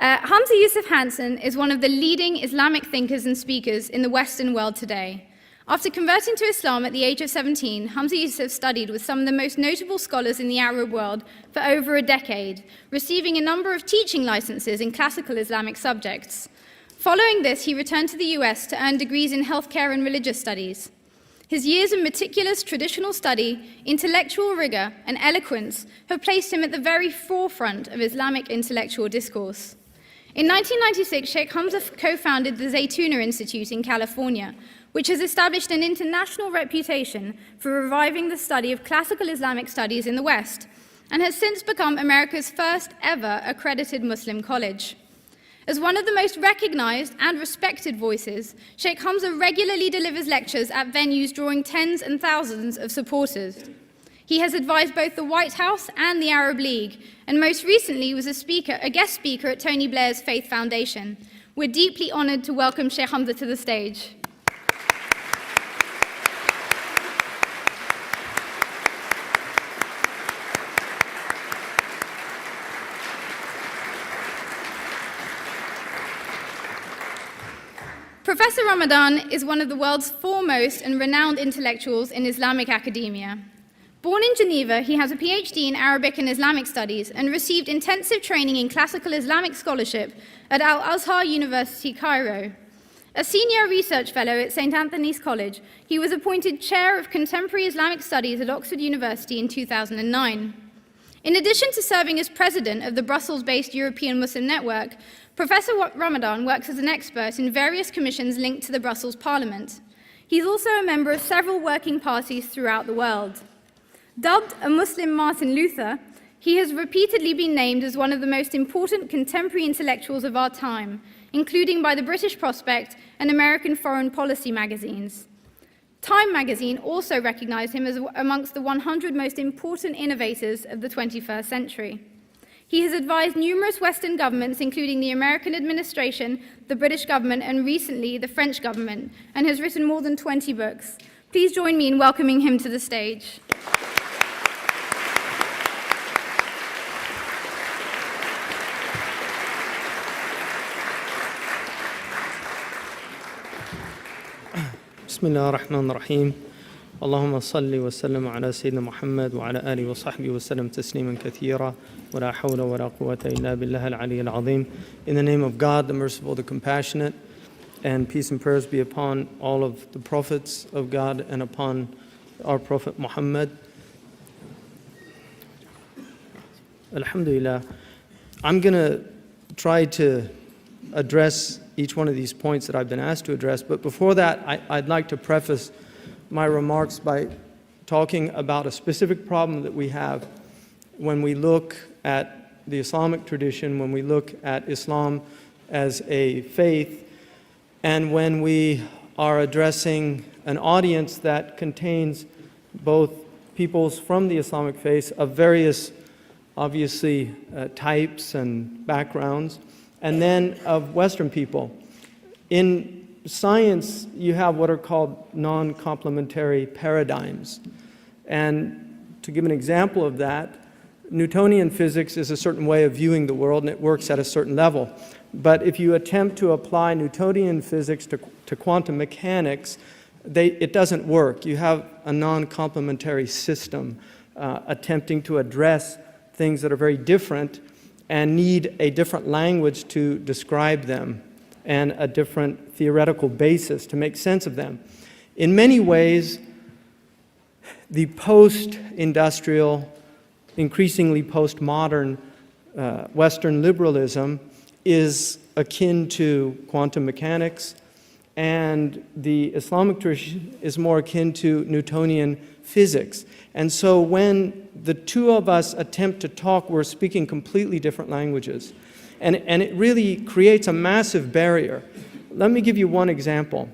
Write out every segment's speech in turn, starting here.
Hamza Yusuf Hansen is one of the leading Islamic thinkers and speakers in the Western world today. After converting to Islam at the age of 17, Hamza Yusuf studied with some of the most notable scholars in the Arab world for over a decade, receiving a number of teaching licenses in classical Islamic subjects. Following this, he returned to the US to earn degrees in healthcare and religious studies. His years of meticulous traditional study, intellectual rigor, and eloquence have placed him at the very forefront of Islamic intellectual discourse. In 1996, Shaykh Hamza co-founded the Zaytuna Institute in California, which has established an international reputation for reviving the study of classical Islamic studies in the West, and has since become America's first ever accredited Muslim college. As one of the most recognized and respected voices, Shaykh Hamza regularly delivers lectures at venues drawing tens and thousands of supporters. He has advised both the White House and the Arab League, and most recently was a guest speaker at Tony Blair's Faith Foundation. We're deeply honored to welcome Shaykh Hamza to the stage. Professor Ramadan is one of the world's foremost and renowned intellectuals in Islamic academia. Born in Geneva, he has a PhD in Arabic and Islamic studies and received intensive training in classical Islamic scholarship at Al-Azhar University, Cairo. A senior research fellow at St. Anthony's College, he was appointed chair of contemporary Islamic studies at Oxford University in 2009. In addition to serving as president of the Brussels-based European Muslim Network, Professor Ramadan works as an expert in various commissions linked to the Brussels Parliament. He's also a member of several working parties throughout the world. Dubbed a Muslim Martin Luther, he has repeatedly been named as one of the most important contemporary intellectuals of our time, including by the British Prospect and American Foreign Policy magazines. Time magazine also recognized him as amongst the 100 most important innovators of the 21st century. He has advised numerous Western governments, including the American administration, the British government, and recently the French government, and has written more than 20 books. Please join me in welcoming him to the stage. بسم الله الرحمن الرحيم اللهم صل وسلم على سيدنا محمد وعلى آله وصحبه وسلم تسليما كثيرا ولا حول ولا قوة إلا بالله العلي العظيم. In the name of God, the merciful, the compassionate, and peace and prayers be upon all of the prophets of God and upon our Prophet Muhammad. Alhamdulillah. I'm going to try to address each one of these points that I've been asked to address, but before that, I'd like to preface my remarks by talking about a specific problem that we have when we look at the Islamic tradition, when we look at Islam as a faith, and when we are addressing an audience that contains both peoples from the Islamic faith of various, obviously, types and backgrounds, and then of Western people. In science, you have what are called non-complementary paradigms. And to give an example of that, Newtonian physics is a certain way of viewing the world, and it works at a certain level. But if you attempt to apply Newtonian physics to quantum mechanics, it doesn't work. You have a non-complementary system attempting to address things that are very different and need a different language to describe them and a different theoretical basis to make sense of them. In many ways, the post-industrial, increasingly postmodern Western liberalism is akin to quantum mechanics, and the Islamic tradition is more akin to Newtonian physics. And so when the two of us attempt to talk, we're speaking completely different languages. And it really creates a massive barrier. Let me give you one example.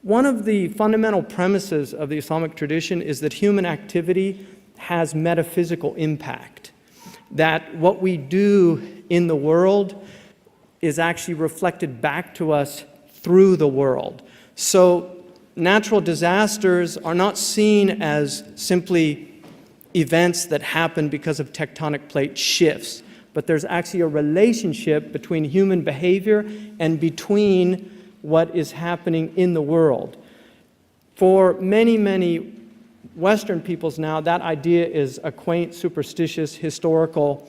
One of the fundamental premises of the Islamic tradition is that human activity has metaphysical impact. That what we do in the world is actually reflected back to us through the world. So natural disasters are not seen as simply events that happen because of tectonic plate shifts, but there's actually a relationship between human behavior and between what is happening in the world. For many, many Western peoples now, that idea is a quaint, superstitious, historical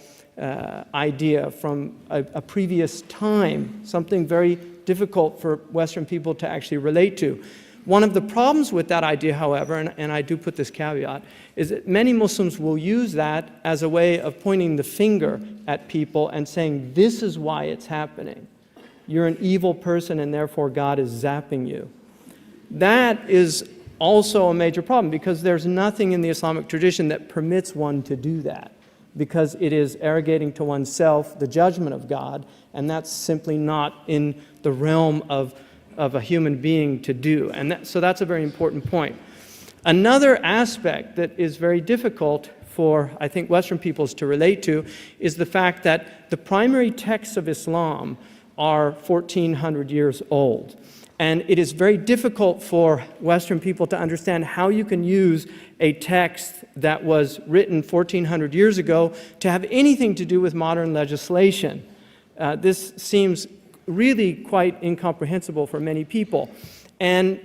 idea from a previous time, something very difficult for Western people to actually relate to. One of the problems with that idea, however, and I do put this caveat, is that many Muslims will use that as a way of pointing the finger at people and saying, this is why it's happening. You're an evil person and therefore God is zapping you. That is also a major problem because there's nothing in the Islamic tradition that permits one to do that, because it is arrogating to oneself the judgment of God, and that's simply not in the realm of a human being to do. And so that's a very important point. Another aspect that is very difficult for, I think, Western peoples to relate to is the fact that the primary texts of Islam are 1,400 years old. And it is very difficult for Western people to understand how you can use a text that was written 1,400 years ago to have anything to do with modern legislation. This seems really quite incomprehensible for many people. And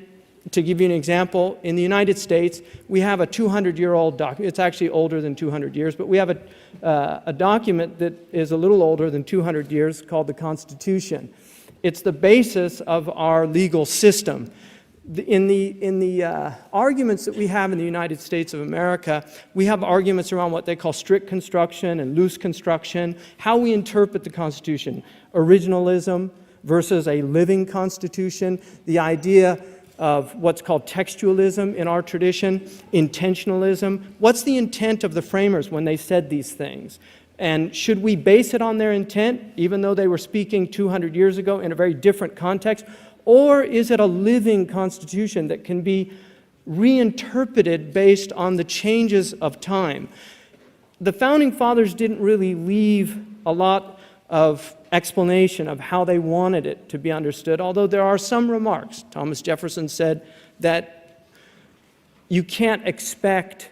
to give you an example, in the United States, we have a 200-year-old document. It's actually older than 200 years, but we have a document that is a little older than 200 years called the Constitution. It's the basis of our legal system. In the arguments that we have in the United States of America, we have arguments around what they call strict construction and loose construction, how we interpret the Constitution, originalism versus a living Constitution, the idea of what's called textualism in our tradition, intentionalism. What's the intent of the framers when they said these things? And should we base it on their intent, even though they were speaking 200 years ago in a very different context? Or is it a living constitution that can be reinterpreted based on the changes of time? The Founding Fathers didn't really leave a lot of explanation of how they wanted it to be understood, although there are some remarks. Thomas Jefferson said that you can't expect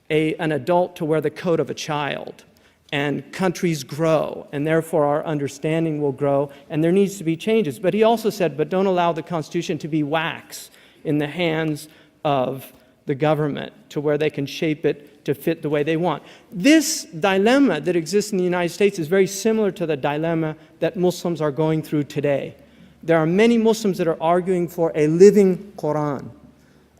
an adult to wear the coat of a child. And countries grow, and therefore our understanding will grow, and there needs to be changes. But he also said, but don't allow the Constitution to be wax in the hands of the government to where they can shape it to fit the way they want. This dilemma that exists in the United States is very similar to the dilemma that Muslims are going through today. There are many Muslims that are arguing for a living Quran,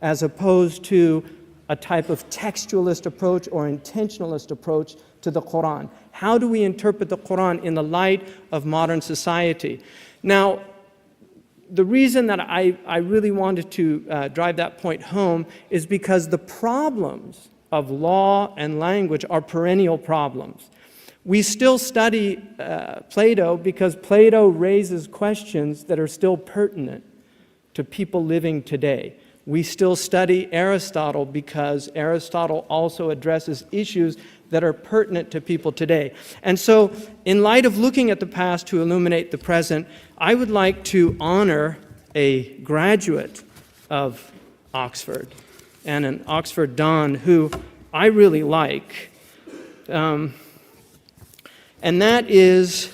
as opposed to a type of textualist approach or intentionalist approach to the Quran. How do we interpret the Quran in the light of modern society? Now, the reason that I really wanted to drive that point home is because the problems of law and language are perennial problems. We still study Plato because Plato raises questions that are still pertinent to people living today. We still study Aristotle because Aristotle also addresses issues that are pertinent to people today. And so, in light of looking at the past to illuminate the present, I would like to honor a graduate of Oxford and an Oxford Don who I really like. And that is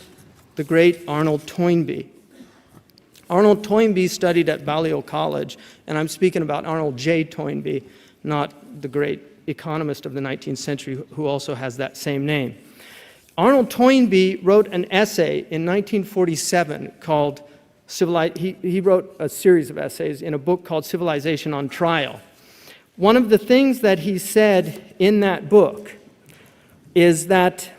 the great Arnold Toynbee. Arnold Toynbee studied at Balliol College, and I'm speaking about Arnold J. Toynbee, not the great economist of the 19th century who also has that same name. Arnold Toynbee wrote an essay in 1947 called he wrote a series of essays in a book called Civilization on Trial. One of the things that he said in that book is that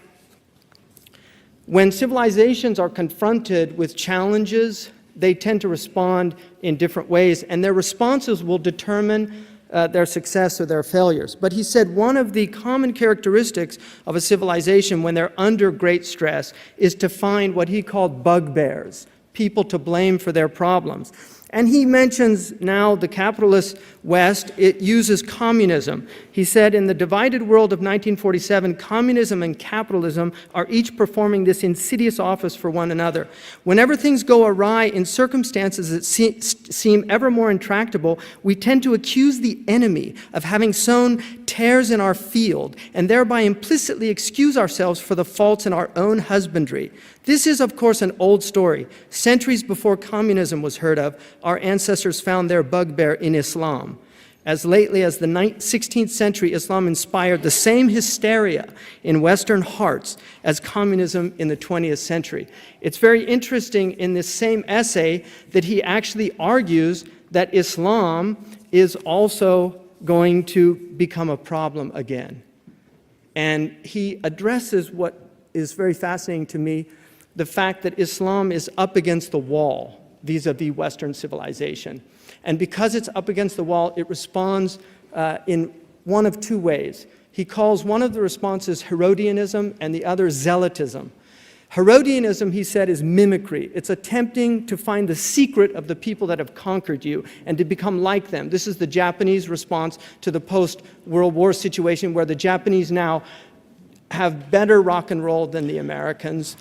when civilizations are confronted with challenges, they tend to respond in different ways, and their responses will determine their success or their failures. But he said one of the common characteristics of a civilization when they're under great stress is to find what he called bugbears, people to blame for their problems. And he mentions now the capitalist West, it uses communism. He said, in the divided world of 1947, communism and capitalism are each performing this insidious office for one another. Whenever things go awry in circumstances that seem ever more intractable, we tend to accuse the enemy of having sown tares in our field, and thereby implicitly excuse ourselves for the faults in our own husbandry. This is, of course, an old story. Centuries before communism was heard of, our ancestors found their bugbear in Islam. As lately as the 16th century, Islam inspired the same hysteria in Western hearts as communism in the 20th century. It's very interesting in this same essay that he actually argues that Islam is also going to become a problem again. And he addresses what is very fascinating to me, the fact that Islam is up against the wall vis-a-vis Western civilization. And because it's up against the wall, it responds in one of two ways. He calls one of the responses Herodianism and the other Zealotism. Herodianism, he said, is mimicry. It's attempting to find the secret of the people that have conquered you and to become like them. This is the Japanese response to the post-World War situation, where the Japanese now have better rock and roll than the Americans.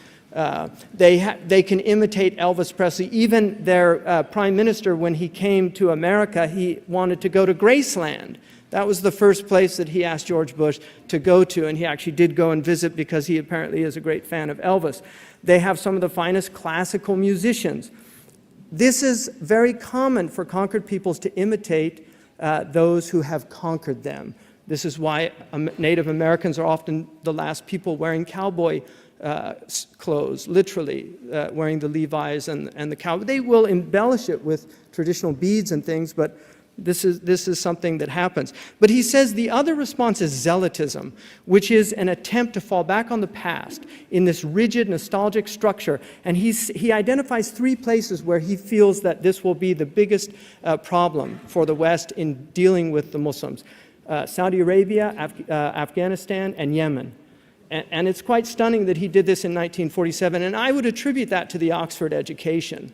They can imitate Elvis Presley. Even their prime minister, when he came to America, he wanted to go to Graceland. That was the first place that he asked George Bush to go to, and he actually did go and visit because he apparently is a great fan of Elvis. They have some of the finest classical musicians. This is very common for conquered peoples to imitate those who have conquered them. This is why Native Americans are often the last people wearing cowboy clothes, literally wearing the Levi's and the cowboy. They will embellish it with traditional beads and things, but this is something that happens. But he says the other response is zealotism, which is an attempt to fall back on the past in this rigid, nostalgic structure. And he identifies three places where he feels that this will be the biggest problem for the West in dealing with the Muslims. Saudi Arabia, Afghanistan, and Yemen. And it's quite stunning that he did this in 1947, and I would attribute that to the Oxford education.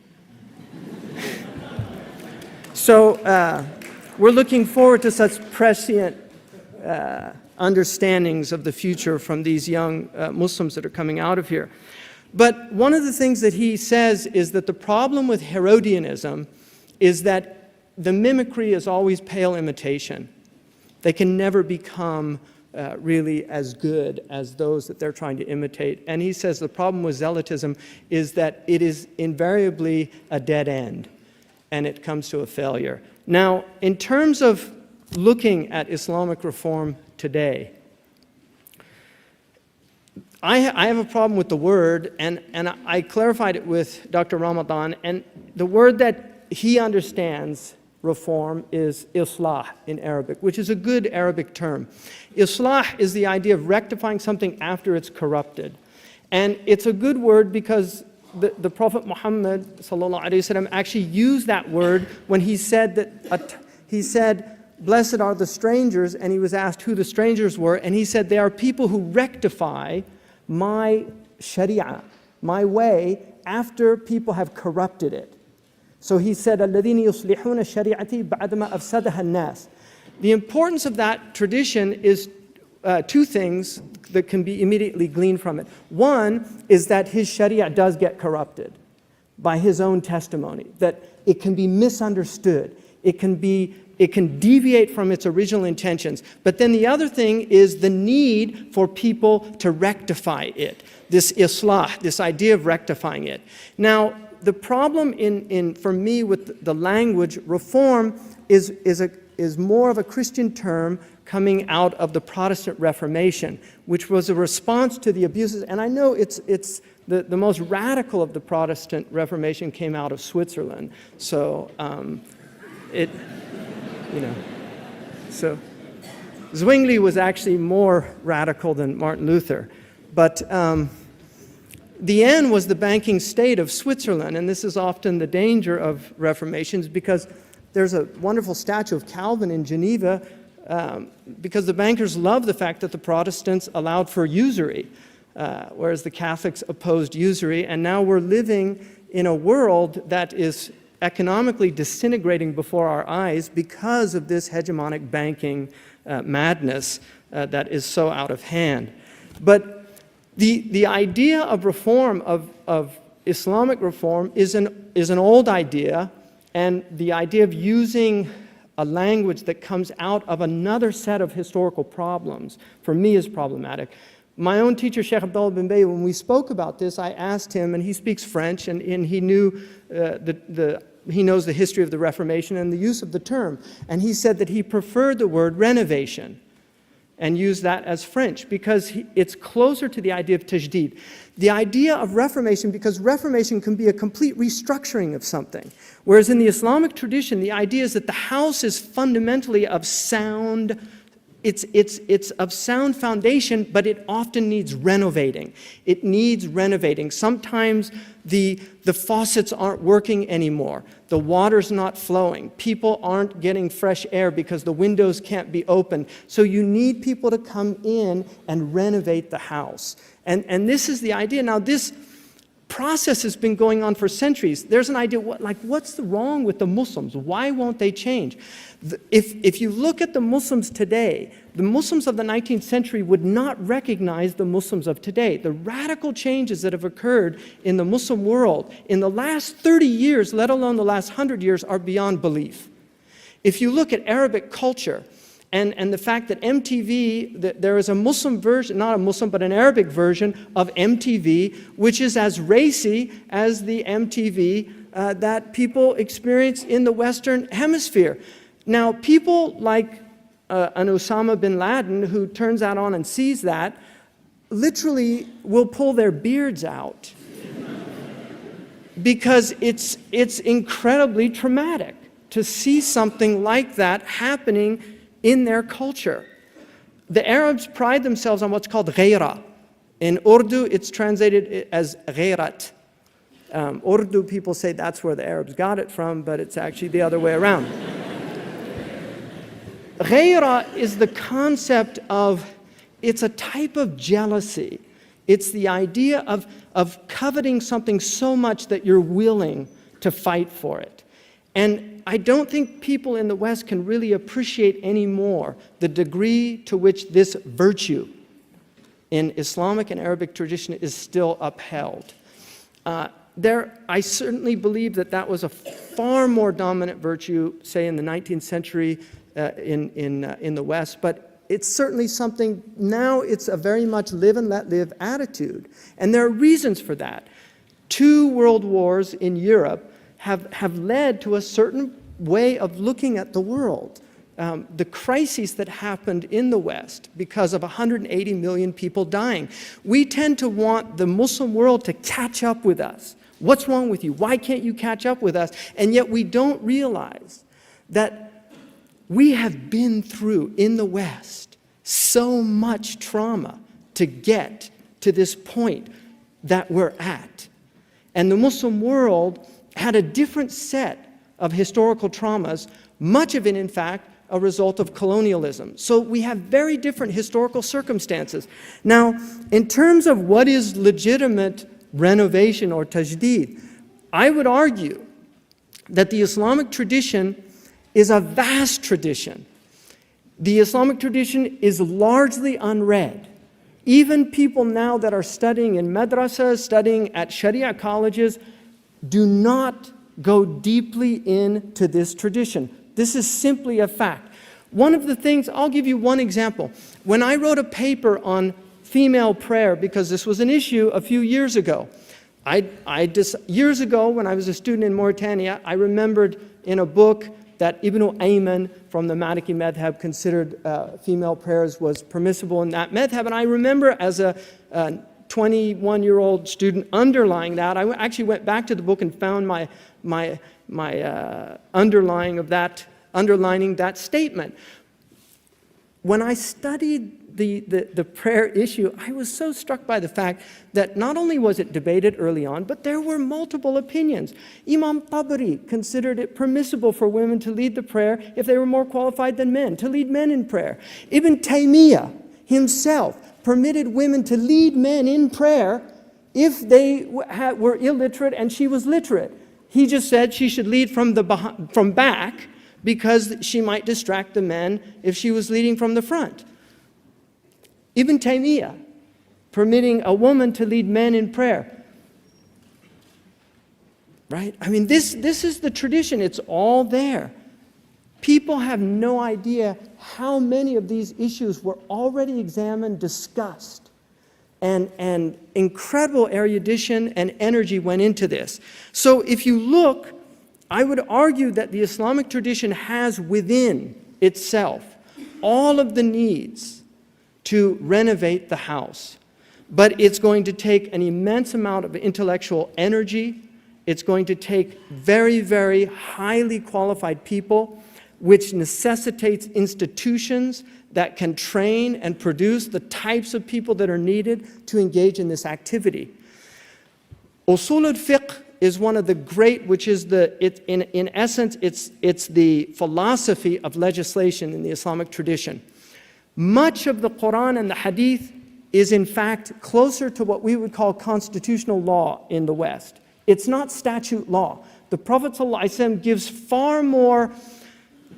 So we're looking forward to such prescient understandings of the future from these young Muslims that are coming out of here. But one of the things that he says is that the problem with Herodianism is that the mimicry is always pale imitation. They can never become really as good as those that they're trying to imitate. And he says the problem with zealotism is that it is invariably a dead end, and it comes to a failure. Now, in terms of looking at Islamic reform today, I have a problem with the word, and I clarified it with Dr. Ramadan, and the word that he understands reform is islah in Arabic, which is a good Arabic term. Islah is the idea of rectifying something after it's corrupted. And it's a good word because the Prophet Muhammad ﷺ actually used that word when he said blessed are the strangers, and he was asked who the strangers were, and he said, they are people who rectify my sharia, my way, after people have corrupted it. So he said, الَّذِينَ يُصْلِحُونَ الشَّرِيعَةِ بَعْدَمَا أَفْسَدَهَا النَّاسِ. The importance of that tradition is two things that can be immediately gleaned from it. One is that his sharia does get corrupted by his own testimony, that it can be misunderstood, it can deviate from its original intentions. But then the other thing is the need for people to rectify it, this islah, this idea of rectifying it. Now, the problem for me with the language, reform is more of a Christian term coming out of the Protestant Reformation, which was a response to the abuses. And I know it's the most radical of the Protestant Reformation came out of Switzerland. So so Zwingli was actually more radical than Martin Luther. But the end was the banking state of Switzerland, and this is often the danger of reformations, because there's a wonderful statue of Calvin in Geneva, because the bankers loved the fact that the Protestants allowed for usury, whereas the Catholics opposed usury. And now we're living in a world that is economically disintegrating before our eyes because of this hegemonic banking madness that is so out of hand. But the idea of reform, of Islamic reform, is an old idea, and the idea of using a language that comes out of another set of historical problems, for me, is problematic. My own teacher, Shaykh Abdullah bin Bey, when we spoke about this, I asked him, and he speaks French, and he knew he knows the history of the Reformation and the use of the term, and he said that he preferred the word renovation and used that as French because it's closer to the idea of tajdeed. The idea of reformation, because reformation can be a complete restructuring of something, whereas in the Islamic tradition, the idea is that the house is fundamentally of sound. It's of sound foundation, but it often needs renovating. It needs renovating. Sometimes the faucets aren't working anymore. The water's not flowing. People aren't getting fresh air because the windows can't be opened. So you need people to come in and renovate the house. And this is the idea. Now, this process has been going on for centuries. There's an idea, what's wrong with the Muslims? Why won't they change? If you look at the Muslims today, the Muslims of the 19th century would not recognize the Muslims of today. The radical changes that have occurred in the Muslim world in the last 30 years, let alone the last 100 years, are beyond belief. If you look at Arabic culture, and the fact that MTV, that there is a Muslim version, not a Muslim, but an Arabic version of MTV, which is as racy as the MTV that people experience in the Western Hemisphere. Now, people like an Osama bin Laden, who turns that on and sees that, literally will pull their beards out because it's incredibly traumatic to see something like that happening in their culture. The Arabs pride themselves on what's called ghayra. In Urdu, it's translated as ghayrat. Urdu people say that's where the Arabs got it from, but it's actually the other way around. Ghayra is the concept of, it's a type of jealousy. It's the idea of coveting something so much that you're willing to fight for it. And I don't think people in the West can really appreciate anymore the degree to which this virtue in Islamic and Arabic tradition is still upheld. I certainly believe that was a far more dominant virtue, say in the 19th century in the West, but it's certainly something, now it's a very much live and let live attitude. And there are reasons for that. 2 world wars in Europe have led to a certain way of looking at the world. The crises that happened in the West because of 180 million people dying. We tend to want the Muslim world to catch up with us. What's wrong with you? Why can't you catch up with us? And yet we don't realize that we have been through, in the West, so much trauma to get to this point that we're at. And the Muslim world had a different set of historical traumas, much of it, in fact, a result of colonialism. So we have very different historical circumstances. Now, in terms of what is legitimate renovation or tajdeed, I would argue that the Islamic tradition is a vast tradition. The Islamic tradition is largely unread. Even people now that are studying in madrasas, studying at Sharia colleges, do not go deeply into this tradition. This is simply a fact. One of the things, I'll give you one example. When I wrote a paper on female prayer, because this was an issue a few years ago, years ago when I was a student in Mauritania, I remembered in a book that Ibn Ayman from the Maliki madhab considered female prayers was permissible in that madhab. And I remember as a 21-year-old student underlying that. I actually went back to the book and found my underlining that statement. When I studied the prayer issue, I was so struck by the fact that not only was it debated early on, but there were multiple opinions. Imam Tabari considered it permissible for women to lead the prayer if they were more qualified than men, to lead men in prayer. Ibn Taymiyyah himself permitted women to lead men in prayer if they were illiterate and she was literate. He just said she should lead from back because she might distract the men if she was leading from the front. Ibn Taymiyyah, permitting a woman to lead men in prayer. Right? I mean, this is the tradition. It's all there. People have no idea how many of these issues were already examined, discussed, and incredible erudition and energy went into this. So if you look, I would argue that the Islamic tradition has within itself all of the needs to renovate the house. But it's going to take an immense amount of intellectual energy. It's going to take very, very highly qualified people, which necessitates institutions that can train and produce the types of people that are needed to engage in this activity. Usul al-fiqh is one of the great, which is in essence, it's the philosophy of legislation in the Islamic tradition. Much of the Quran and the Hadith is in fact closer to what we would call constitutional law in the West. It's not statute law. The Prophet ﷺ gives far more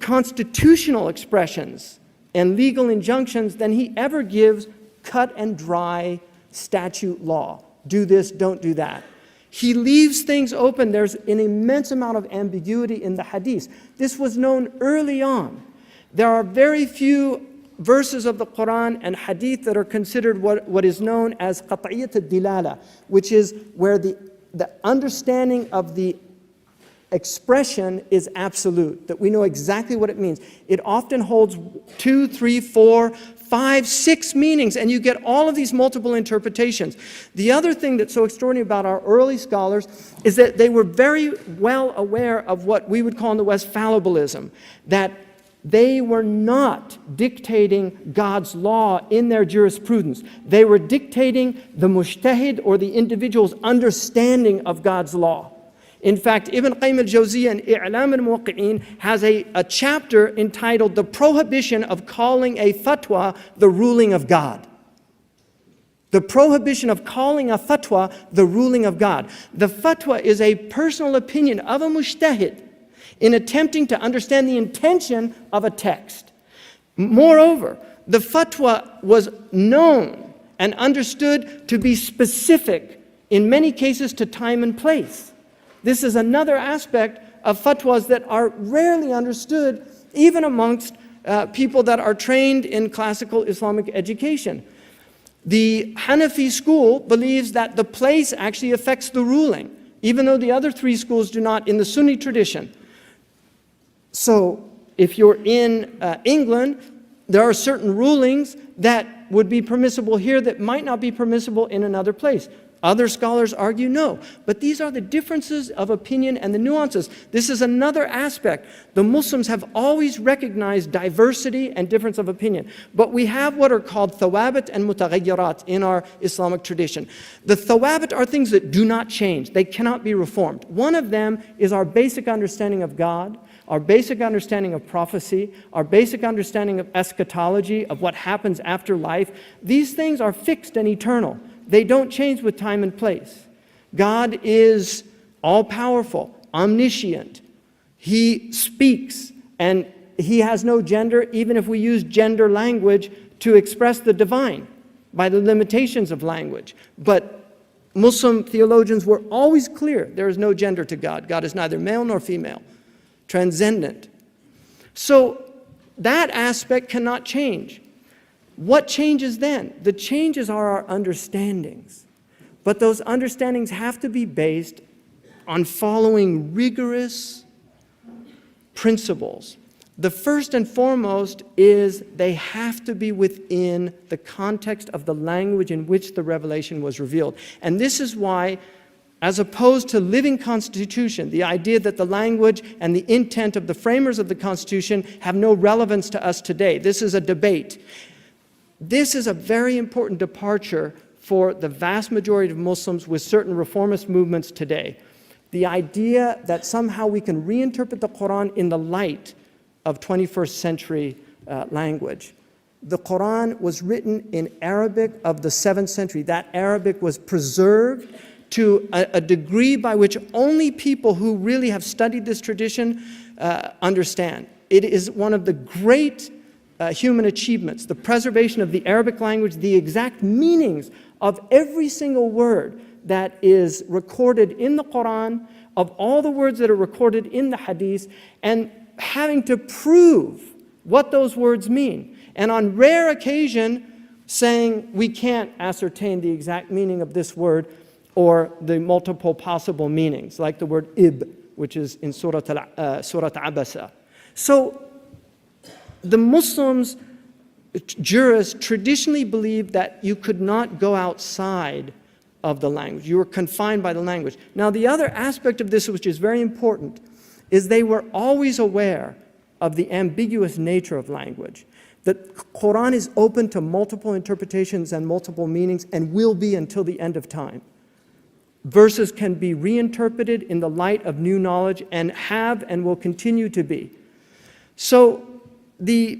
constitutional expressions and legal injunctions than he ever gives cut and dry statute law. Do this, don't do that. He leaves things open. There's an immense amount of ambiguity in the hadith. This was known early on. There are very few verses of the Quran and hadith that are considered what is known as qat'iyyat al-dilala, which is where the understanding of the expression is absolute, that we know exactly what it means. It often holds 2, 3, 4, 5, 6 meanings, and you get all of these multiple interpretations. The other thing that's so extraordinary about our early scholars is that they were very well aware of what we would call in the West fallibilism, that they were not dictating God's law in their jurisprudence. They were dictating the mujtahid or the individual's understanding of God's law. In fact, Ibn Qayyim al-Jawziyya in I'lam al-Muwaqqi'in has a chapter entitled The Prohibition of Calling a Fatwa the Ruling of God. The prohibition of calling a fatwa the ruling of God. The fatwa is a personal opinion of a mujtahid in attempting to understand the intention of a text. Moreover, the fatwa was known and understood to be specific, in many cases, to time and place. This is another aspect of fatwas that are rarely understood, even amongst people that are trained in classical Islamic education. The Hanafi school believes that the place actually affects the ruling, even though the other three schools do not in the Sunni tradition. So if you're in England, there are certain rulings that would be permissible here that might not be permissible in another place. Other scholars argue no. But these are the differences of opinion and the nuances. This is another aspect. The Muslims have always recognized diversity and difference of opinion. But we have what are called thawabit and mutaghayyirat in our Islamic tradition. The thawabit are things that do not change. They cannot be reformed. One of them is our basic understanding of God, our basic understanding of prophecy, our basic understanding of eschatology, of what happens after life. These things are fixed and eternal. They don't change with time and place. God is all-powerful, omniscient. He speaks, and he has no gender, even if we use gender language to express the divine by the limitations of language. But Muslim theologians were always clear there is no gender to God. God is neither male nor female, transcendent. So that aspect cannot change. What changes then? The changes are our understandings. But those understandings have to be based on following rigorous principles. The first and foremost is they have to be within the context of the language in which the revelation was revealed. And this is why, as opposed to living Constitution, the idea that the language and the intent of the framers of the Constitution have no relevance to us today. This is a debate. This is a very important departure for the vast majority of Muslims with certain reformist movements today. The idea that somehow we can reinterpret the Quran in the light of 21st century language. The Quran was written in Arabic of the 7th century. That Arabic was preserved to a degree by which only people who really have studied this tradition understand. It is one of the great human achievements, the preservation of the Arabic language, the exact meanings of every single word that is recorded in the Quran, of all the words that are recorded in the Hadith, and having to prove what those words mean. And on rare occasion, saying we can't ascertain the exact meaning of this word or the multiple possible meanings, like the word ib, which is in Surah Abasa. So the Muslims, jurists, traditionally believed that you could not go outside of the language. You were confined by the language. Now, the other aspect of this, which is very important, is they were always aware of the ambiguous nature of language. The Quran is open to multiple interpretations and multiple meanings and will be until the end of time. Verses can be reinterpreted in the light of new knowledge and have and will continue to be. So the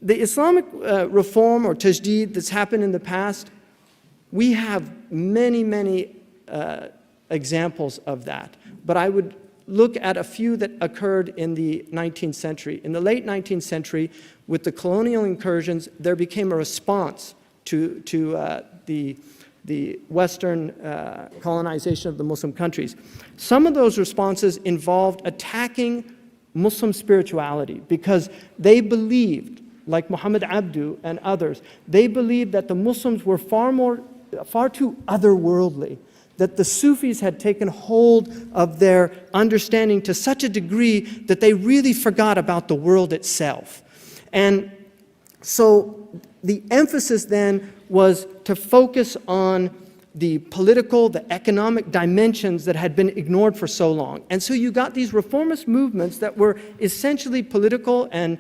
Islamic reform or tajdeed that's happened in the past, we have many examples of that. But I would look at a few that occurred in the 19th century. In the late 19th century, with the colonial incursions, there became a response to the Western colonization of the Muslim countries. Some of those responses involved attacking Muslim spirituality because they believed, like Muhammad Abdu and others, they believed that the Muslims were far too otherworldly, that the Sufis had taken hold of their understanding to such a degree that they really forgot about the world itself. And so the emphasis then was to focus on the political, the economic dimensions that had been ignored for so long. And so you got these reformist movements that were essentially political and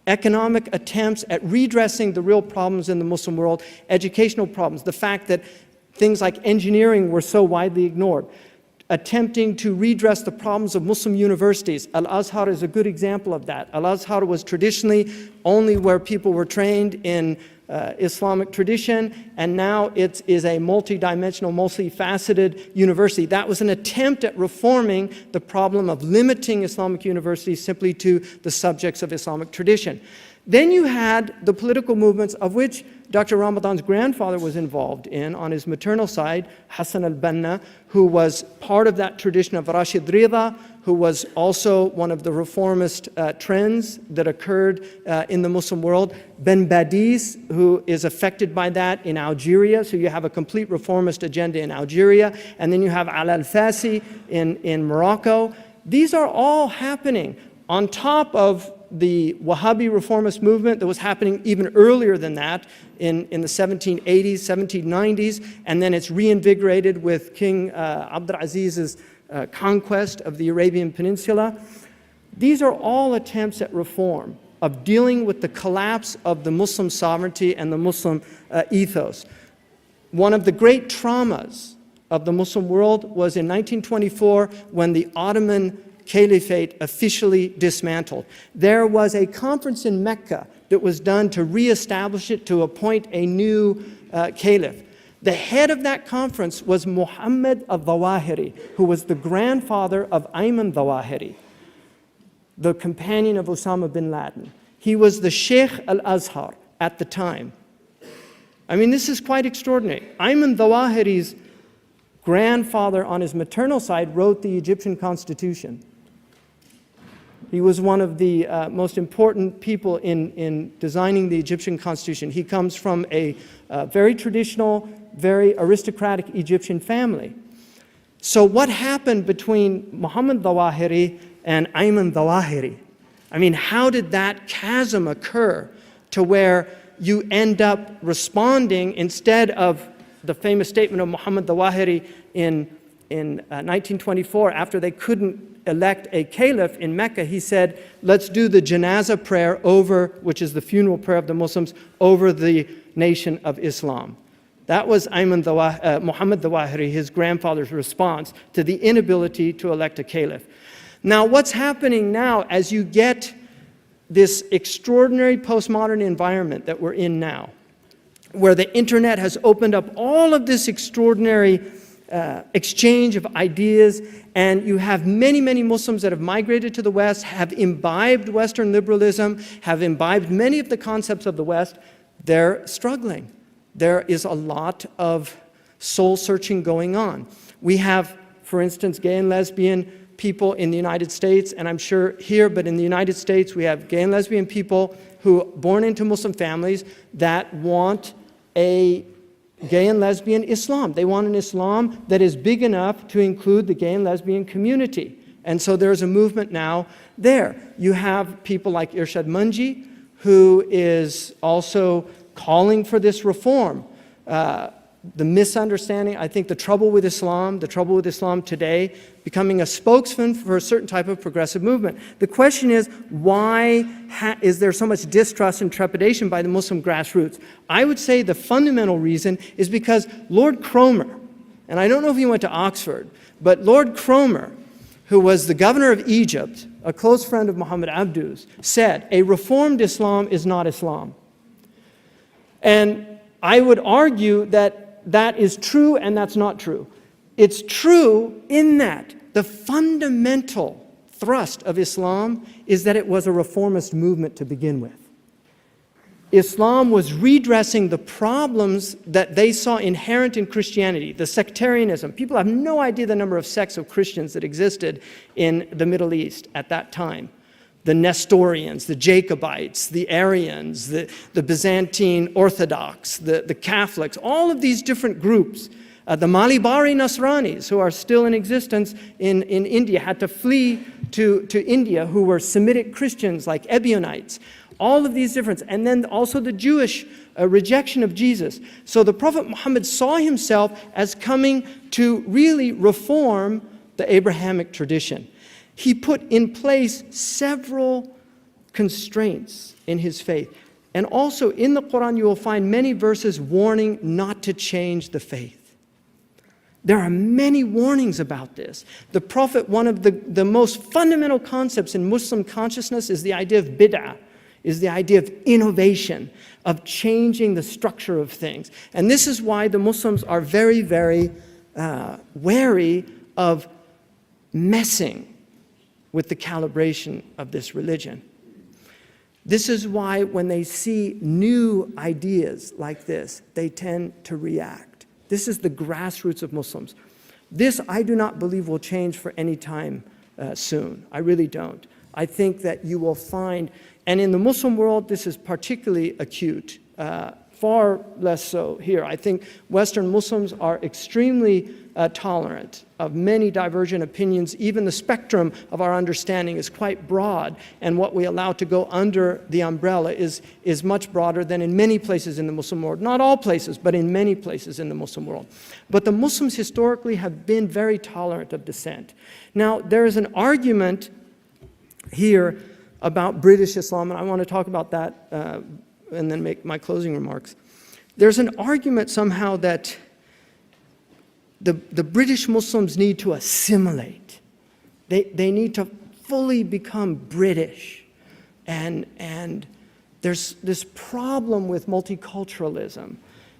economic attempts at redressing the real problems in the Muslim world, educational problems, the fact that things like engineering were so widely ignored, attempting to redress the problems of Muslim universities. Al-Azhar is a good example of that. Al-Azhar was traditionally only where people were trained in Islamic tradition, and now it is a multi-dimensional, multi-faceted university. That was an attempt at reforming the problem of limiting Islamic universities simply to the subjects of Islamic tradition. Then you had the political movements of which Dr. Ramadan's grandfather was involved in on his maternal side, Hassan al-Banna, who was part of that tradition of Rashid Rida, who was also one of the reformist trends that occurred in the Muslim world. Ben Badis, who is affected by that in Algeria, so you have a complete reformist agenda in Algeria, and then you have al-Fasi in Morocco. These are all happening on top of the Wahhabi reformist movement that was happening even earlier than that in the 1780s, 1790s, and then it's reinvigorated with King Abdulaziz's conquest of the Arabian Peninsula. These are all attempts at reform, of dealing with the collapse of the Muslim sovereignty and the Muslim ethos. One of the great traumas of the Muslim world was in 1924 when the Ottoman Caliphate officially dismantled. There was a conference in Mecca that was done to reestablish it, to appoint a new caliph. The head of that conference was Muhammad al-Zawahiri, who was the grandfather of Ayman Zawahiri, the companion of Osama bin Laden. He was the Sheikh al-Azhar at the time. I mean, this is quite extraordinary. Ayman Zawahiri's grandfather on his maternal side wrote the Egyptian constitution. He was one of the most important people in designing the Egyptian constitution. He comes from a very traditional, very aristocratic Egyptian family. So what happened between Muhammad Zawahiri and Ayman Zawahiri? I mean, how did that chasm occur to where you end up responding instead of the famous statement of Muhammad Zawahiri in 1924 after they couldn't elect a caliph in Mecca? He said, let's do the janazah prayer over, which is the funeral prayer of the Muslims, over the nation of Islam. That was Muhammad Zawahiri, his grandfather's response to the inability to elect a caliph. Now, what's happening now as you get this extraordinary postmodern environment that we're in now, where the internet has opened up all of this extraordinary exchange of ideas, and you have many, many Muslims that have migrated to the West, have imbibed Western liberalism, have imbibed many of the concepts of the West. They're struggling. There is a lot of soul-searching going on. We have, for instance, gay and lesbian people in the United States, and I'm sure here, but in the United States, we have gay and lesbian people who are born into Muslim families that want a gay and lesbian Islam. They want an Islam that is big enough to include the gay and lesbian community. And so there's a movement now there. You have people like Irshad Manji, who is also calling for this reform. The misunderstanding, I think the trouble with Islam today, becoming a spokesman for a certain type of progressive movement. The question is, why is there so much distrust and trepidation by the Muslim grassroots? I would say the fundamental reason is because Lord Cromer, and I don't know if he went to Oxford, but Lord Cromer, who was the governor of Egypt, a close friend of Muhammad Abdu's, said, a reformed Islam is not Islam. And I would argue that that is true and that's not true. It's true in that the fundamental thrust of Islam is that it was a reformist movement to begin with. Islam was redressing the problems that they saw inherent in Christianity, the sectarianism. People have no idea the number of sects of Christians that existed in the Middle East at that time. The Nestorians, the Jacobites, the Arians, the Byzantine Orthodox, the Catholics, all of these different groups. The Malibari Nasranis, who are still in existence in India, had to flee to India, who were Semitic Christians like Ebionites. All of these differences. And then also the Jewish rejection of Jesus. So the Prophet Muhammad saw himself as coming to really reform the Abrahamic tradition. He put in place several constraints in his faith. And also in the Quran, you will find many verses warning not to change the faith. There are many warnings about this. The Prophet, one of the most fundamental concepts in Muslim consciousness is the idea of bid'ah, is the idea of innovation, of changing the structure of things. And this is why the Muslims are very, very wary of messing with the calibration of this religion. This is why when they see new ideas like this, they tend to react. This is the grassroots of Muslims. This, I do not believe, will change for any time soon. I really don't. I think that you will find, and in the Muslim world, this is particularly acute, far less so here. I think Western Muslims are extremely tolerant of many divergent opinions. Even the spectrum of our understanding is quite broad, and what we allow to go under the umbrella is much broader than in many places in the Muslim world. Not all places, but in many places in the Muslim world. But the Muslims historically have been very tolerant of dissent. Now, there is an argument here about British Islam, and I want to talk about that and then make my closing remarks. There's an argument somehow that the British Muslims need to assimilate. They need to fully become British. And there's this problem with multiculturalism.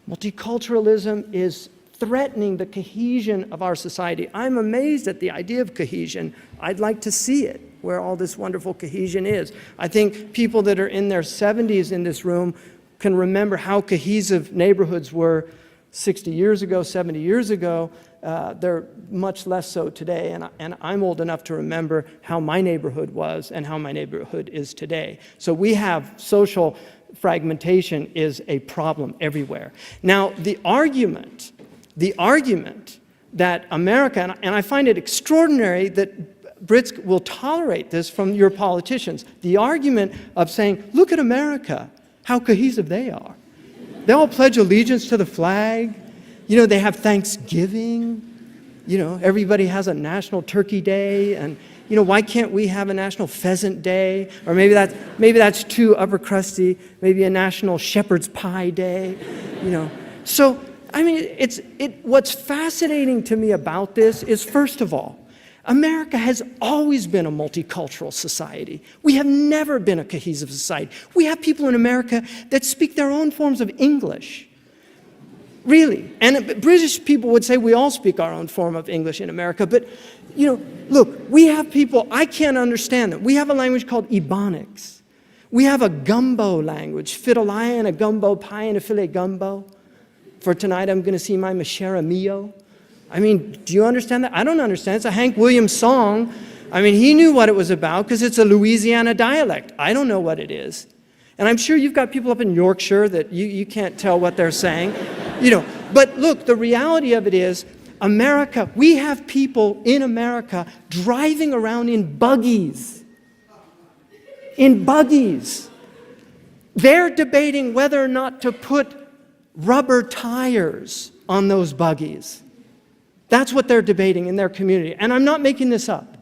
Multiculturalism is threatening the cohesion of our society. I'm amazed at the idea of cohesion. I'd like to see it, where all this wonderful cohesion is. I think people that are in their 70s in this room can remember how cohesive neighborhoods were 60 years ago, 70 years ago. They're much less so today, and I'm old enough to remember how my neighborhood was and how my neighborhood is today. So we have social fragmentation is a problem everywhere. Now, the argument that America, and I find it extraordinary that Brits will tolerate this from your politicians, the argument of saying, look at America, how cohesive they are. They all pledge allegiance to the flag. You know, they have Thanksgiving. You know, everybody has a national turkey day. And, you know, why can't we have a national pheasant day? Or maybe that's too upper crusty. Maybe a national shepherd's pie day. You know. So, I mean, what's fascinating to me about this is, first of all, America has always been a multicultural society. We have never been a cohesive society. We have people in America that speak their own forms of English. Really. And British people would say we all speak our own form of English in America, but, look, we have people, I can't understand them. We have a language called Ebonics. We have a gumbo language, fiddle-eye and a gumbo pie and a filet gumbo. For tonight, I'm going to see my Mashera Mio. I mean, do you understand that? I don't understand. It's a Hank Williams song. I mean, he knew what it was about because it's a Louisiana dialect. I don't know what it is. And I'm sure you've got people up in Yorkshire that you can't tell what they're saying. But look, the reality of it is, America, we have people in America driving around in buggies. In buggies. They're debating whether or not to put rubber tires on those buggies. That's what they're debating in their community. And I'm not making this up.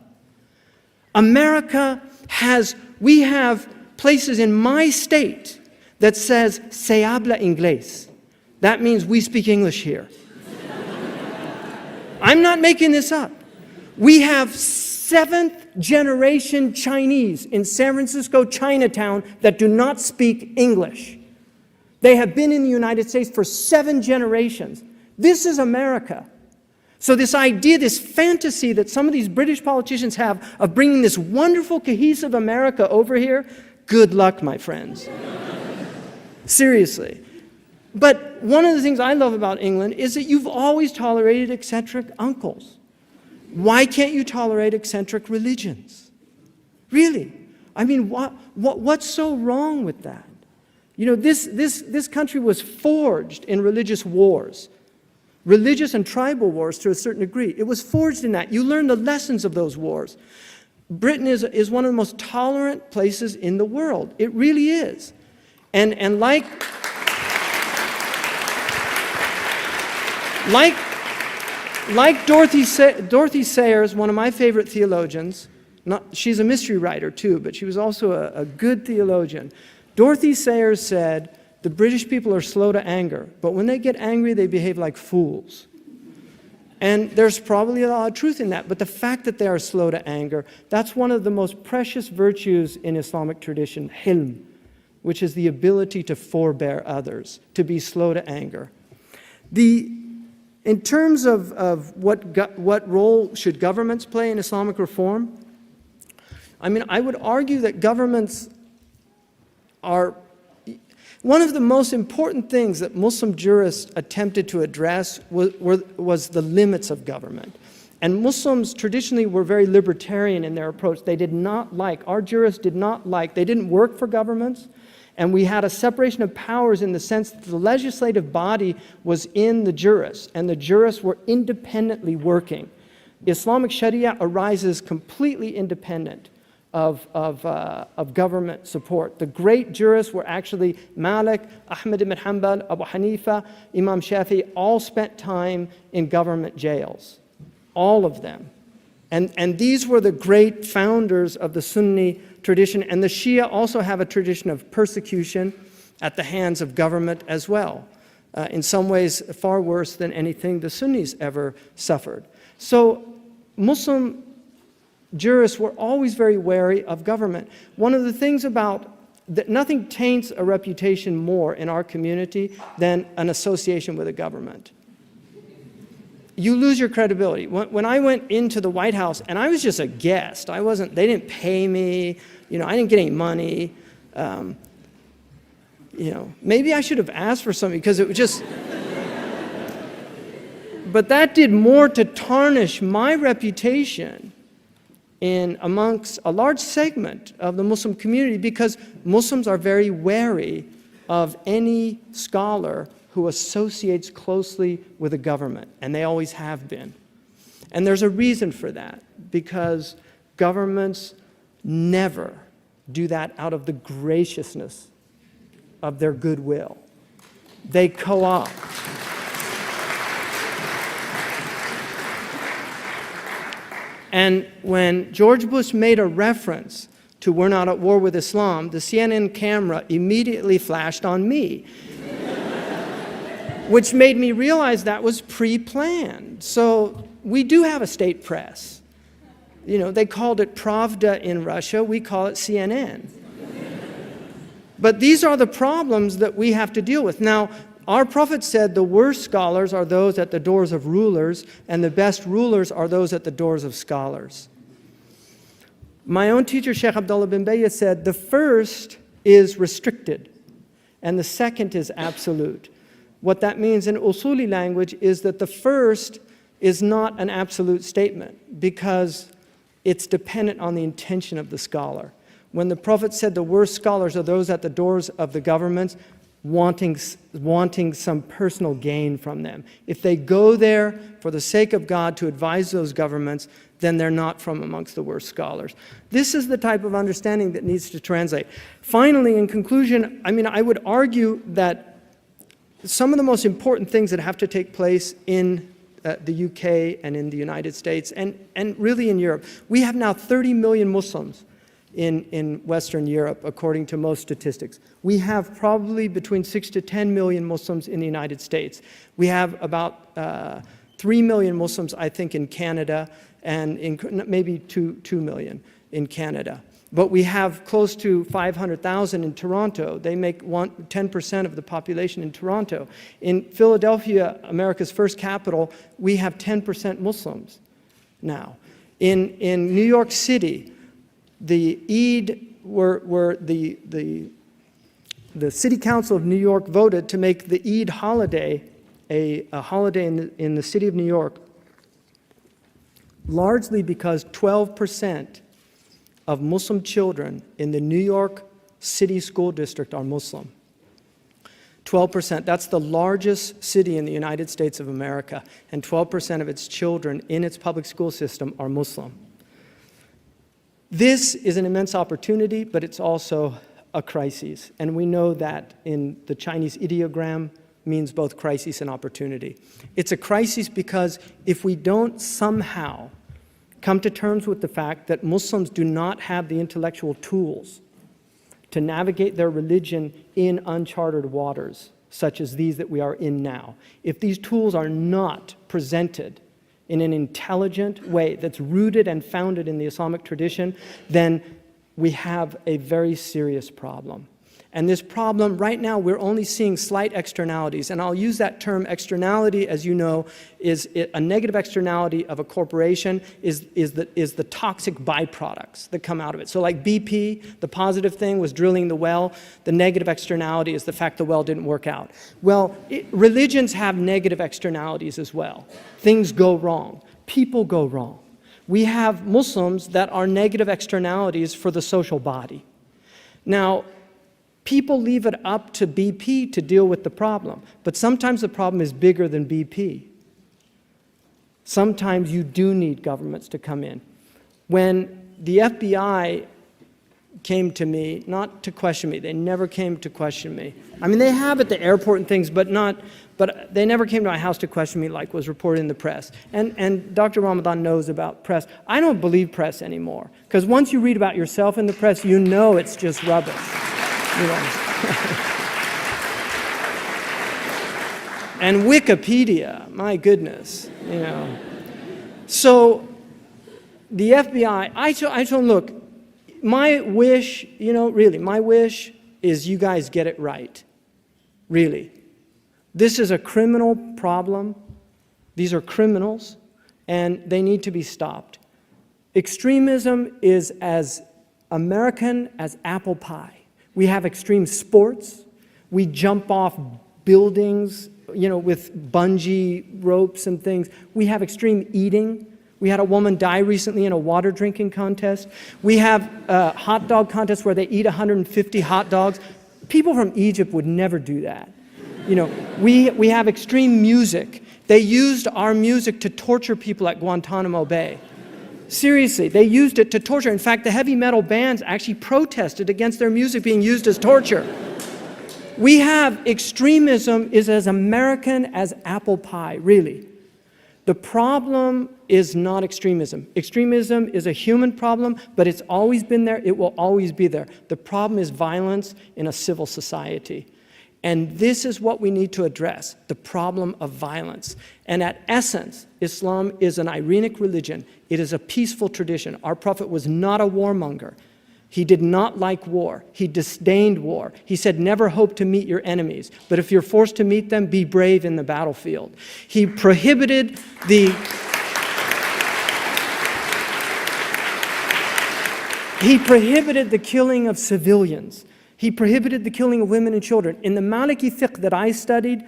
America we have places in my state that says, se habla inglés. That means we speak English here. I'm not making this up. We have 7th generation Chinese in San Francisco, Chinatown, that do not speak English. They have been in the United States for 7 generations. This is America. So this idea, this fantasy that some of these British politicians have of bringing this wonderful, cohesive America over here, good luck, my friends. Seriously. But one of the things I love about England is that you've always tolerated eccentric uncles. Why can't you tolerate eccentric religions? Really? I mean, what's so wrong with that? This country was forged in religious wars. Religious and tribal wars to a certain degree. It was forged in that. You learn the lessons of those wars. Britain is one of the most tolerant places in the world. It really is. And like Dorothy Sayers, one of my favorite theologians, she's a mystery writer too, but she was also a good theologian. Dorothy Sayers said, the British people are slow to anger, but when they get angry, they behave like fools. And there's probably a lot of truth in that, but the fact that they are slow to anger, that's one of the most precious virtues in Islamic tradition, hilm, which is the ability to forbear others, to be slow to anger. In terms of what role should governments play in Islamic reform, I mean, I would argue that governments are one of the most important things that Muslim jurists attempted to address was the limits of government. And Muslims traditionally were very libertarian in their approach. They did not like, our jurists did not like, they didn't work for governments, and we had a separation of powers in the sense that the legislative body was in the jurists, and the jurists were independently working. Islamic Sharia arises completely independent of government support. The great jurists were actually Malik, Ahmad ibn Hanbal, Abu Hanifa, Imam Shafi, all spent time in government jails. All of them. And these were the great founders of the Sunni tradition. And the Shia also have a tradition of persecution at the hands of government as well. In some ways, far worse than anything the Sunnis ever suffered. So Muslim jurists were always very wary of government. One of the things about that, nothing taints a reputation more in our community than an association with a government. You lose your credibility. When I went into the White House, and I was just a guest, they didn't pay me, I didn't get any money. Maybe I should have asked for something because it was just, but that did more to tarnish my reputation amongst a large segment of the Muslim community, because Muslims are very wary of any scholar who associates closely with a government, and they always have been. And there's a reason for that, because governments never do that out of the graciousness of their goodwill. They co-opt. And when George Bush made a reference to "we're not at war with Islam," the CNN camera immediately flashed on me, which made me realize that was pre-planned. So we do have a state press. They called it Pravda in Russia, we call it CNN. But these are the problems that we have to deal with. Now, our Prophet said the worst scholars are those at the doors of rulers, and the best rulers are those at the doors of scholars. My own teacher, Shaykh Abdullah bin Bayya, said the first is restricted, and the second is absolute. What that means in usuli language is that the first is not an absolute statement because it's dependent on the intention of the scholar. When the Prophet said the worst scholars are those at the doors of the governments, wanting some personal gain from them. If they go there for the sake of God to advise those governments, then they're not from amongst the worst scholars. This is the type of understanding that needs to translate. Finally, in conclusion, I would argue that some of the most important things that have to take place in the UK and in the United States and really in Europe. We have now 30 million Muslims in Western Europe, according to most statistics. We have probably between 6 to 10 million Muslims in the United States. We have about 3 million Muslims, I think, in Canada, and maybe 2 million in Canada. But we have close to 500,000 in Toronto. They make 10% of the population in Toronto. In Philadelphia, America's first capital, we have 10% Muslims now. In New York City, the Eid the City Council of New York voted to make the Eid holiday a holiday in the city of New York, largely because 12% of Muslim children in the New York City School District are Muslim. 12%, that's the largest city in the United States of America, and 12% of its children in its public school system are Muslim. This is an immense opportunity, but it's also a crisis. And we know that in the Chinese ideogram means both crisis and opportunity. It's a crisis because if we don't somehow come to terms with the fact that Muslims do not have the intellectual tools to navigate their religion in uncharted waters, such as these that we are in now, if these tools are not presented in an intelligent way that's rooted and founded in the Islamic tradition, then we have a very serious problem. And this problem, right now, we're only seeing slight externalities. And I'll use that term externality, as you know, is a negative externality of a corporation is the toxic byproducts that come out of it. So like BP, the positive thing was drilling the well. The negative externality is the fact the well didn't work out. Well, religions have negative externalities as well. Things go wrong. People go wrong. We have Muslims that are negative externalities for the social body. Now, people leave it up to BP to deal with the problem, but sometimes the problem is bigger than BP. Sometimes you do need governments to come in. When the FBI came to me, not to question me, they never came to question me. I mean, they have at the airport and things, but they never came to my house to question me like was reported in the press. And Dr. Ramadan knows about press. I don't believe press anymore, because once you read about yourself in the press, you know it's just rubbish. You know. And Wikipedia, my goodness, you know. So the FBI, I told them, look, my wish, really, my wish is you guys get it right. Really. This is a criminal problem. These are criminals, and they need to be stopped. Extremism is as American as apple pie. We have extreme sports. We jump off buildings, with bungee ropes and things. We have extreme eating. We had a woman die recently in a water drinking contest. We have hot dog contests where they eat 150 hot dogs. People from Egypt would never do that. We have extreme music. They used our music to torture people at Guantanamo Bay. Seriously, they used it to torture. In fact, the heavy metal bands actually protested against their music being used as torture. We have extremism is as American as apple pie, really. The problem is not extremism. Extremism is a human problem, but it's always been there. It will always be there. The problem is violence in a civil society. And this is what we need to address, the problem of violence. And at essence, Islam is an Iranic religion. It is a peaceful tradition. Our Prophet was not a warmonger. He did not like war. He disdained war. He said, never hope to meet your enemies. But if you're forced to meet them, be brave in the battlefield. He prohibited the killing of civilians. He prohibited the killing of women and children. In the Maliki fiqh that I studied,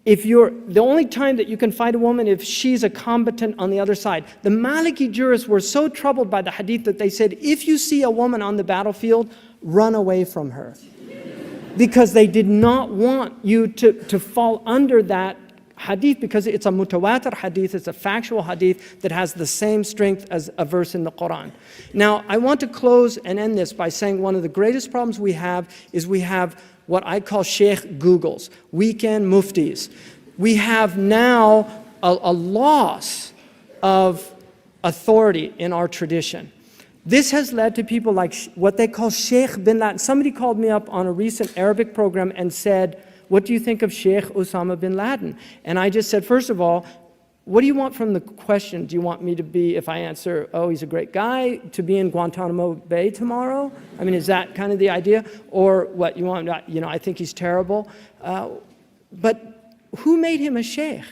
the only time that you can fight a woman if she's a combatant on the other side. The Maliki jurists were so troubled by the hadith that they said, if you see a woman on the battlefield, run away from her. Because they did not want you to fall under that hadith, because it's a mutawatir hadith, it's a factual hadith that has the same strength as a verse in the Quran. Now, I want to close and end this by saying one of the greatest problems we have is we have what I call Sheikh Googles, weekend muftis. We have now a loss of authority in our tradition. This has led to people like what they call Shaykh bin Laden. Somebody called me up on a recent Arabic program and said, what do you think of Shaykh Osama bin Laden? And I just said, first of all, what do you want from the question? Do you want me to be, if I answer, oh, he's a great guy, to be in Guantanamo Bay tomorrow? I mean, is that kind of the idea? Or what, you want, I think he's terrible. But who made him a sheikh?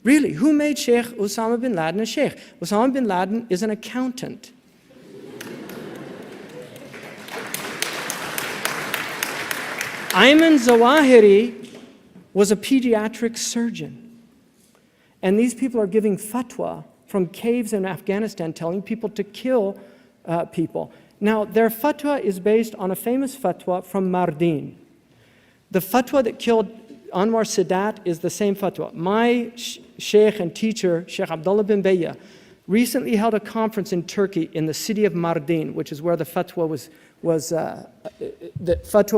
Really, who made Shaykh Osama bin Laden a sheikh? Osama bin Laden is an accountant. Ayman Zawahiri was a pediatric surgeon. And these people are giving fatwa from caves in Afghanistan, telling people to kill people. Now, their fatwa is based on a famous fatwa from Mardin. The fatwa that killed Anwar Sadat is the same fatwa. My sheikh and teacher, Sheikh Abdullah bin Bayya, recently held a conference in Turkey in the city of Mardin, which is where the fatwa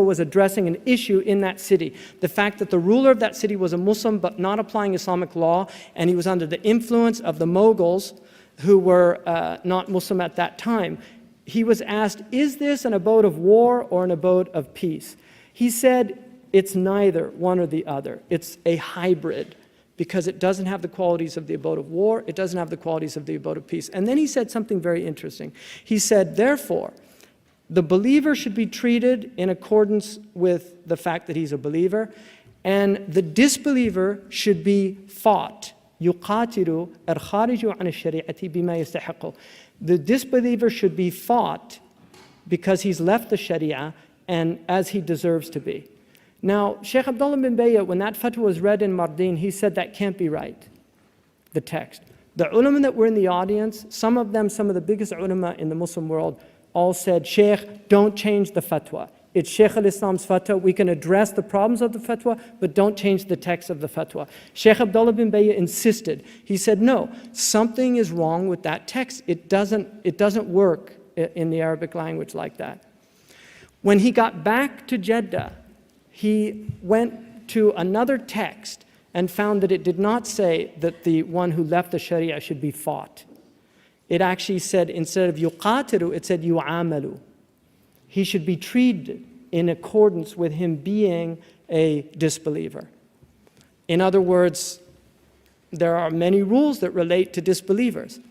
was addressing an issue in that city. The fact that the ruler of that city was a Muslim but not applying Islamic law, and he was under the influence of the Mughals who were not Muslim at that time. He was asked, is this an abode of war or an abode of peace? He said, it's neither one or the other. It's a hybrid, because it doesn't have the qualities of the abode of war, it doesn't have the qualities of the abode of peace. And then he said something very interesting. He said, therefore, the believer should be treated in accordance with the fact that he's a believer, and the disbeliever should be fought. يُقَاتِلُ الْخَارِجُ عَنِ الشَّرِيعَةِ بِمَا يَسْتَحِقُّ. The disbeliever should be fought because he's left the Sharia and as he deserves to be. Now, Sheikh Abdullah bin Bayya, when that fatwa was read in Mardin, he said that can't be right, the text. The ulama that were in the audience, some of the biggest ulama in the Muslim world, all said, Sheikh, don't change the fatwa. It's Shaykh al-Islam's fatwa. We can address the problems of the fatwa, but don't change the text of the fatwa. Sheikh Abdullah bin Bayya insisted. He said, no, something is wrong with that text. It doesn't work in the Arabic language like that. When he got back to Jeddah, he went to another text and found that it did not say that the one who left the Sharia should be fought. It actually said, instead of yuqatilu, it said yu'amalu. He should be treated in accordance with him being a disbeliever. In other words, there are many rules that relate to disbelievers.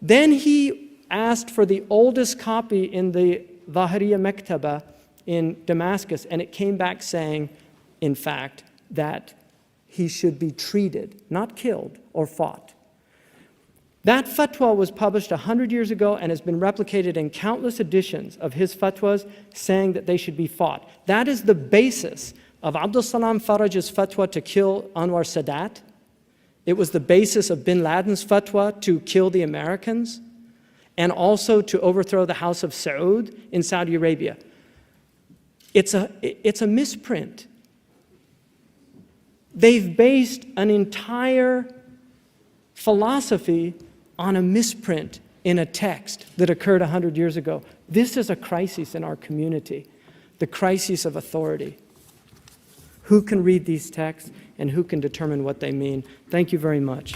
Then he asked for the oldest copy in the Zahiriya Mektaba in Damascus, and it came back saying, in fact, that he should be treated, not killed or fought. That fatwa was published 100 years ago and has been replicated in countless editions of his fatwas saying that they should be fought. That is the basis of Abdul Salam Faraj's fatwa to kill Anwar Sadat. It was the basis of bin Laden's fatwa to kill the Americans and also to overthrow the House of Saud in Saudi Arabia. It's a misprint. They've based an entire philosophy on a misprint in a text that occurred 100 years ago. This is a crisis in our community, the crisis of authority. Who can read these texts and who can determine what they mean? Thank you very much.